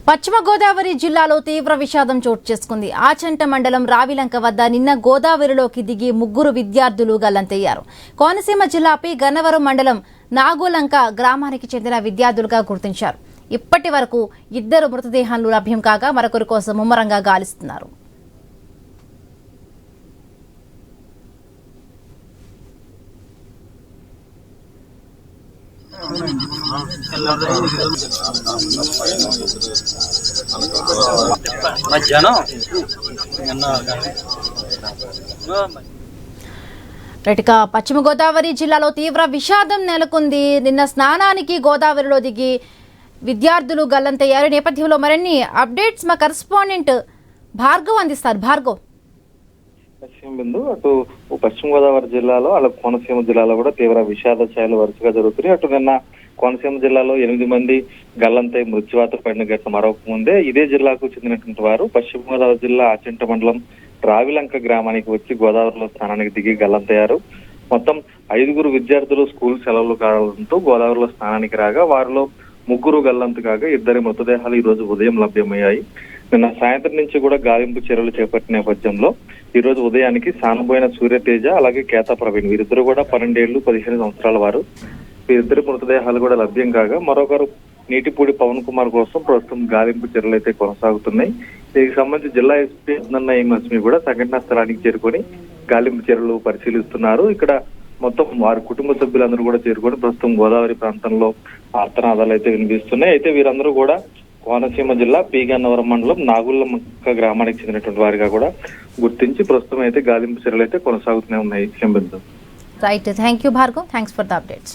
పశ్చిమ గోదావరి జిల్లాలో తీవ్ర విషాదం చోటు చేసుకుంది. ఆచంట మండలం రావిలంక వద్ద నిన్న గోదావరిలోకి దిగి ముగ్గురు విద్యార్థులు గల్లంతయ్యారు. కోనసీమ జిల్లా పి గన్నవరం మండలం నాగులంక గ్రామానికి చెందిన విద్యార్థులుగా గుర్తించారు. ఇప్పటి వరకు 2 మృతదేహాలు లభ్యం కాగా మరొకరి కోసం ముమ్మరంగా గాలిస్తున్నారు. పశ్చిమ గోదావరి జిల్లాలో తీవ్ర విషాదం నెలకొంది. నిన్న స్నానానికి గోదావరిలో దిగి విద్యార్థులు గల్లంతయ్యారు. నేపథ్యంలో మరిన్ని అప్డేట్స్ మా కరెస్పాండెంట్ భార్గవ్ అందిస్తారు. భార్గవ్, అటు పశ్చిమ గోదావరి జిల్లాలో అలాగే కోనసీమ జిల్లాలో కూడా తీవ్ర విషాద ఛాయలు వరుసగా జరుగుతున్నాయి. అటు నిన్న కోనసీమ జిల్లాలో 8 మంది గల్లంతై మృత్యువాత పడిన ఘటన మరొక ముందే ఇదే జిల్లాకు చెందినటువంటి వారు పశ్చిమ గోదావరి జిల్లా ఆచంట మండలం రావిలంక గ్రామానికి వచ్చి గోదావరిలో స్నానానికి దిగి గల్లంతయ్యారు. మొత్తం 5 విద్యార్థులు స్కూల్ సెలవులు కావడంతో గోదావరిలో స్నానానికి రాగా వారిలో 3 గల్లంతు కాగా 2 మృతదేహాలు ఈ రోజు ఉదయం లభ్యమయ్యాయి. నిన్న సాయంత్రం నుంచి కూడా గాలింపు చర్యలు చేపట్టిన నేపథ్యంలో ఈ రోజు ఉదయానికి సానబోయిన సూర్యతేజ అలాగే కేతా ప్రవీణ్ వీరిద్దరు కూడా 12 ఏళ్లు 15 సంవత్సరాల వారు. వీరిద్దరు మృతదేహాలు కూడా లభ్యం కాగా మరొకరు నీటిపూడి పవన్ కుమార్ కోసం ప్రస్తుతం గాలింపు చర్యలు అయితే కొనసాగుతున్నాయి. దీనికి సంబంధించి జిల్లా ఎస్పీ అస్మి కూడా సంఘటనా స్థలానికి చేరుకొని గాలింపు చర్యలు పరిశీలిస్తున్నారు. ఇక్కడ మొత్తం వారి కుటుంబ సభ్యులందరూ కూడా చేరుకొని ప్రస్తుతం గోదావరి ప్రాంతంలో ఆర్తనాదాలు అయితే వినిపిస్తున్నాయి. అయితే వీరందరూ కూడా కోనసీమ జిల్లా పి గన్నవరం మండలం నాగులంక గ్రామానికి చెందినటువంటి వారిగా కూడా గుర్తించి ప్రస్తుతం అయితే గాలింపు చర్యలు అయితే కొనసాగుతూనే ఉన్నాయి. Right, thank you Bhargav, thanks for the updates.